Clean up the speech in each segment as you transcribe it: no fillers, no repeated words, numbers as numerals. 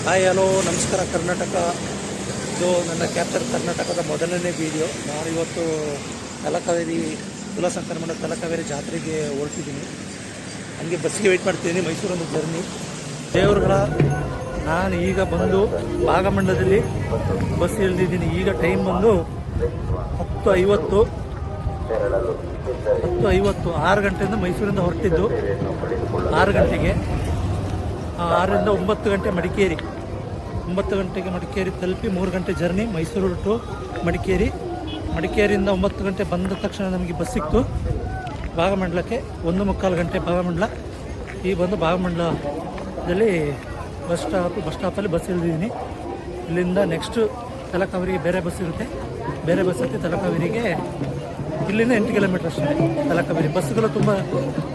Hi hello ನಮಸ್ಕಾರ ಕರ್ನಾಟಕ. ಇದು ನನ್ನ ಕ್ಯಾಪ್ಚರ್ ಕರ್ನಾಟಕದ ಮೊದಲನೇ ವಿಡಿಯೋ. ನಾನು ಇವತ್ತು ತಲಕಾವೇರಿ ಕುಲಸಂಕ್ರಮಣ ತಲಕಾವೇರಿ ಜಾತ್ರೆಗೆ ಹೊರಟಿದ್ದೀನಿ. ಹಂಗೆ ಬಸ್ಸಿಗೆ ವೆಯ್ಟ್ ಮಾಡ್ತಿದ್ದೀನಿ. ಮೈಸೂರೊಂದು ಜರ್ನಿ ದೇವ್ರಗಳ. ನಾನು ಈಗ ಬಂದು ಭಾಗಮಂಡಲದಲ್ಲಿ ಬಸ್ ಇಳಿದಿದ್ದೀನಿ. ಈಗ ಟೈಮ್ ಬಂದು 10:50. 6 ಗಂಟೆಯಿಂದ ಮೈಸೂರಿಂದ ಹೊರಟಿದ್ದು 6 ಗಂಟೆಗೆ. 6ರಿಂದ 9 ಗಂಟೆ ಮಡಿಕೇರಿ. 9 ಗಂಟೆಗೆ ಮಡಿಕೇರಿ ತಲುಪಿ 3 ಗಂಟೆ ಜರ್ನಿ ಮೈಸೂರು ಟು ಮಡಿಕೇರಿ. ಮಡಿಕೇರಿಯಿಂದ 9 ಗಂಟೆ ಬಂದ ತಕ್ಷಣ ನಮಗೆ ಬಸ್ ಸಿಕ್ತು ಭಾಗಮಂಡಲಕ್ಕೆ. 1:45 ಗಂಟೆ ಭಾಗಮಂಡಲ. ಈಗ ಬಂದು ಭಾಗಮಂಡಲದಲ್ಲಿ ಬಸ್ ಸ್ಟಾಪಲ್ಲಿ ಬಸ್ ಇಳಿದಿದ್ದೀನಿ. ಇಲ್ಲಿಂದ ನೆಕ್ಸ್ಟು ತಲಕಾವೇರಿಗೆ ಬೇರೆ ಬಸ್ ಇರುತ್ತೆ. ಬೇರೆ ಬಸ್ ಇರುತ್ತೆ ತಲಕಾವೇರಿಗೆ. ಇಲ್ಲಿಂದ 8 ಕಿಲೋಮೀಟರ್ ಅಷ್ಟೇ ತಲಕಾವೇರಿ. ಬಸ್ಸುಗಳು ತುಂಬ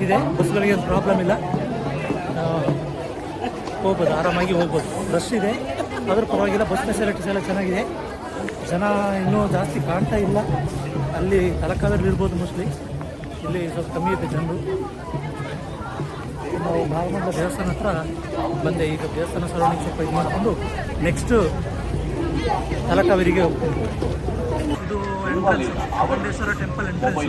ಇದೆ, ಬಸ್ಗಳಿಗೆ ಏನು ಪ್ರಾಬ್ಲಮ್ ಇಲ್ಲ, ಹೋಗ್ಬೋದು, ಆರಾಮಾಗಿ ಹೋಗ್ಬೋದು. ರಶ್ ಇದೆ ಆದರೂ ಪರವಾಗಿಲ್ಲ. ಬಸ್ ಫೆಸಿಲಿಟೀಸ್ ಎಲ್ಲ ಚೆನ್ನಾಗಿದೆ. ಜನ ಇನ್ನೂ ಜಾಸ್ತಿ ಕಾಣ್ತಾ ಇಲ್ಲ. ಅಲ್ಲಿ ತಲಕಾವೇರಿ ಇರ್ಬೋದು ಮೋಸ್ಟ್ಲಿ, ಇಲ್ಲಿ ಸ್ವಲ್ಪ ಕಮ್ಮಿ ಇದೆ ಜನರು. ನಾವು ಭಾಗಮಂಡಲ ದೇವಸ್ಥಾನ ಹತ್ರ ಬಂದೆ. ಈಗ ದೇವಸ್ಥಾನ ಸರೌಂಡಿಂಗ್ ಸ್ವಲ್ಪ ಇದು ಮಾಡಿಕೊಂಡು ನೆಕ್ಸ್ಟು ತಲಕಾವೇರಿಗೆ ಹೋಗ್ತೀನಿ. ಇದು ಎಂಟ್ರೆನ್ಸ್, ಚಾಮುಂಡೇಶ್ವರ ಟೆಂಪಲ್ ಎಂಟ್ರೆನ್ಸ್.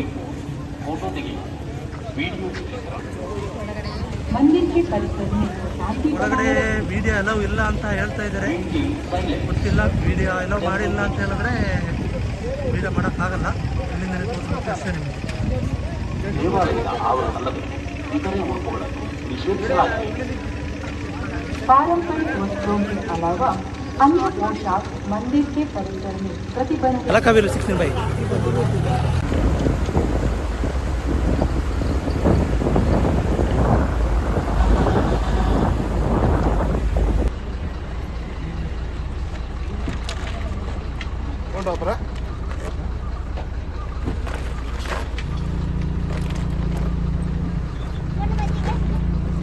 ಒಳಗಡೆ ವಿಡಿಯೋ ಅಲೌ ಇಲ್ಲ ಅಂತ ಹೇಳ್ತಾ ಇದ್ದಾರೆ, ಗೊತ್ತಿಲ್ಲ. ವಿಡಿಯೋ ಅಲೌ ಮಾಡಿಲ್ಲ ಅಂತ ಹೇಳಿದ್ರೆ ವಿಡಿಯೋ ಮಾಡೋಕ್ಕಾಗಲ್ಲ. ಇಲ್ಲಿಂದ ತೋರಿಸ್ಬೇಕು ಅಷ್ಟೇ ನಿಮಗೆ. Talakaveri 16 bye.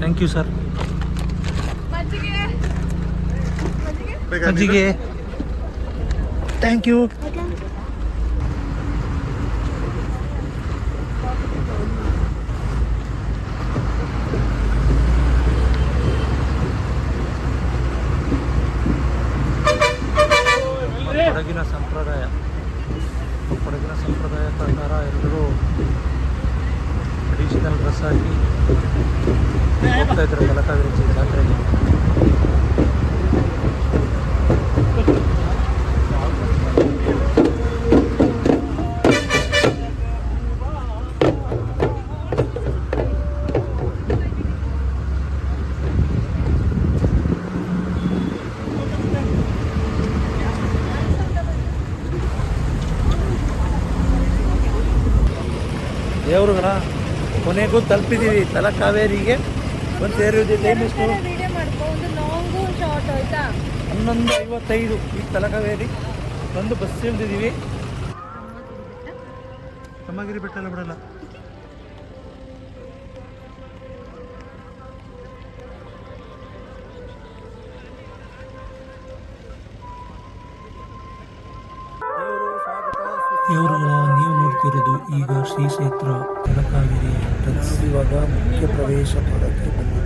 Thank you sir. ಮಜ್ಜಿಗೆ ಥ್ಯಾಂಕ್ ಯು. ಕೊಡಗಿನ ಸಂಪ್ರದಾಯ ಪ್ರಕಾರ ಎಲ್ಲರೂ ಟ್ರೆಡಿಷನಲ್ ಡ್ರೆಸ್ ಹಾಕಿ ಹೋಗ್ತಾ ಇದ್ದಾರೆ ತಲಕಾವೇರಿ ಜಾತ್ರೆಗೆ. ದೇವ್ರುಗಳ ಕೊನೆಗೂ ತಲುಪಿದ್ದೀವಿ ತಲಕಾವೇರಿಗೆ. ಒಂದು ಸೇರಿದ ಟೈಮ್ ಎಷ್ಟು? 11:55. ಈಗ ತಲಕಾವೇರಿ ಒಂದು ಬಸ್ ಇಳಿದಿದ್ದೀವಿ. ಕಮ್ಮಗಿರಿ ಬೆಟ್ಟ ಎಲ್ಲ ಬಿಡಲ್ಲ. ದೇವರುಗಳ ನೀವು ನೋಡ್ತಿರೋದು ಈಗ ಶ್ರೀ ಕ್ಷೇತ್ರ ತಲಕಾವೇರಿ ಎಂಟ್ರೆನ್ಸ್. ಇವಾಗ ಮುಖ್ಯ ಪ್ರವೇಶ ಮಾಡೋಕ್ಕೆ ಬಂದಿದ್ದೀವಿ.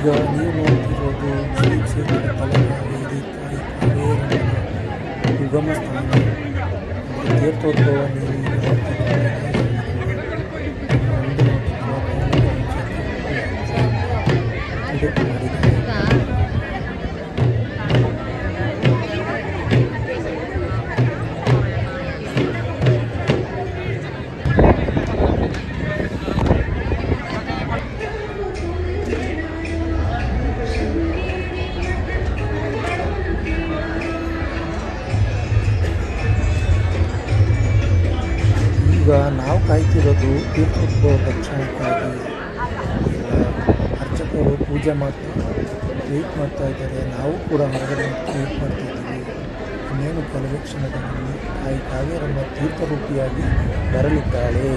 ಈಗ ನೀವು ನೋಡ್ತಿರೋದು ಶ್ರೀ ಕ್ಷೇತ್ರ ತಲಕಾವೇರಿ ತಾಯಿ ಕಾವೇರಮ್ಮನ ಉಗಮ ಸ್ಥಾನ ತೀರ್ಥೋದ್ಭವ ನೀವು ಈಗ ನೋಡ್ತಿದ್ದೀರಿ. ಇದಕ್ಕೆ ಮಾಡಿದ್ದಾರೆ. ಈಗ ನಾವು ಕಾಯ್ತಿರೋದು ತೀರ್ಥೋದ್ಭವ ದರ್ಶನಕ್ಕಾಗಿ. ಅರ್ಚಕರು ಪೂಜೆ ಮಾಡ್ತಾ ವೆಯ್ಟ್ ಮಾಡ್ತಾ ಇದ್ದಾರೆ. ನಾವು ಕೂಡ ಹೊರಗಡೆ ವೆಯ್ಟ್ ಮಾಡ್ತಾ ಇದ್ದೀವಿ. ಇನ್ನೇನು ಕೆಲವೇ ಕ್ಷಣದಲ್ಲಿ ತಾಯಿ ಕಾವೇರಮ್ಮ ತೀರ್ಥರೂಪಿಯಾಗಿ ಬರಲಿದ್ದಾಳೆ.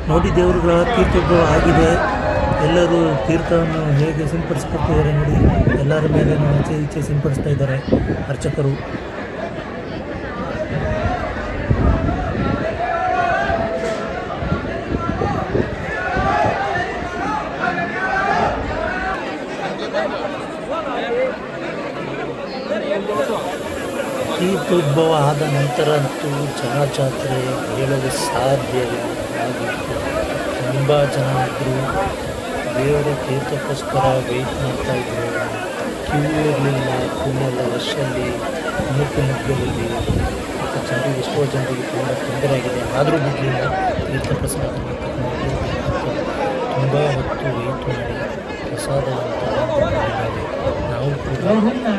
ನೋಡಿ ದೇವರುಗಳ ತೀರ್ಥೋದ್ಭವ ಆಗಿದೆ. ಎಲ್ಲರೂ ತೀರ್ಥವನ್ನು ಹೇಗೆ ಸಿಂಪಡಿಸ್ಕೊಡ್ತಿದ್ದಾರೆ ನೋಡಿ. ಎಲ್ಲರ ಮೇಲೆ ಆಚೆ ಈಚೆ ಸಿಂಪಡಿಸ್ತಾ ಇದ್ದಾರೆ ಅರ್ಚಕರು. ತೀರ್ಥೋದ್ಭವ ಆದ ನಂತರ ಅಂತೂ ಜಾತ್ರೆ ಹೇಳಲು ಸಾಧ್ಯವಿಲ್ಲ. ಆಗಿತ್ತು ತುಂಬ ಜನ ಇದ್ದರು. ದೇವರ ತೀರ್ಥಕ್ಕೋಸ್ಕರ ವೆಯ್ಟ್ ಮಾಡ್ತಾಯಿದ್ರು. ಕ್ಯೂ ಇರಲಿಲ್ಲ. ಕ್ಯೂನೆಲ್ಲ ರಶಲ್ಲಿ ಮುಗ್ಗಲಲ್ಲಿ ಮತ್ತು ಜನರಿಗೆ ಎಷ್ಟೋ ಜನರಿಗೆ ತುಂಬ ತೊಂದರೆ ಆಗಿದೆ. ಆದರೂ ಬಿಡಲಿಲ್ಲ. ತೀರ್ಥ ಪ್ರಸಾದವನ್ನು ತಗೊಂಡು ತುಂಬ ಹೊತ್ತು ವೆಯ್ಟ್ ಮಾಡಿ ಪ್ರಸಾದವನ್ನು ತಗೊಂಡು ಮಾಡಿದ್ದಾರೆ. ನಾವು ಕೂಡ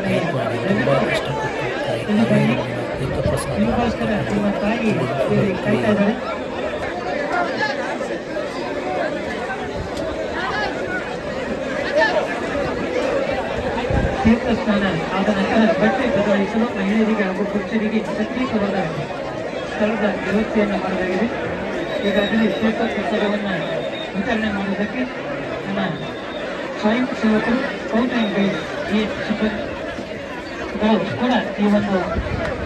ವೆಯ್ಟ್ ಮಾಡಿ ತುಂಬ ಕಷ್ಟಪಟ್ಟು ತಾಯಿ ಕಾವೇರಮ್ಮನ ತೀರ್ಥ ಪ್ರಸಾದ ತೀರ್ಥಸ್ನಾನ ಆದ ನಂತರ ಬಟ್ಟೆ ಬದಲಾಯಿಸಲು ಮಹಿಳೆಯರಿಗೆ ಹಾಗೂ ಪುರುಷರಿಗೆ ಪ್ರತ್ಯೇಕವಾದ ಸ್ಥಳದ ವ್ಯವಸ್ಥೆಯನ್ನು ಮಾಡಲಾಗಿದೆ. ಈಗಾಗಲೇ ತೀರ್ಥ ಪ್ರಸಾದವನ್ನು ವಿತರಣೆ ಮಾಡುವುದಕ್ಕೆ ನಮ್ಮ ಸ್ವಯಂ ಸೇವಕರು ಸ್ಕೌಟ್ ಆ್ಯಂಡ್ ಗೈಡ್ ಈ ಸಿಬ್ಬಂದಿಗಳು ಕೂಡ ಈ ಒಂದು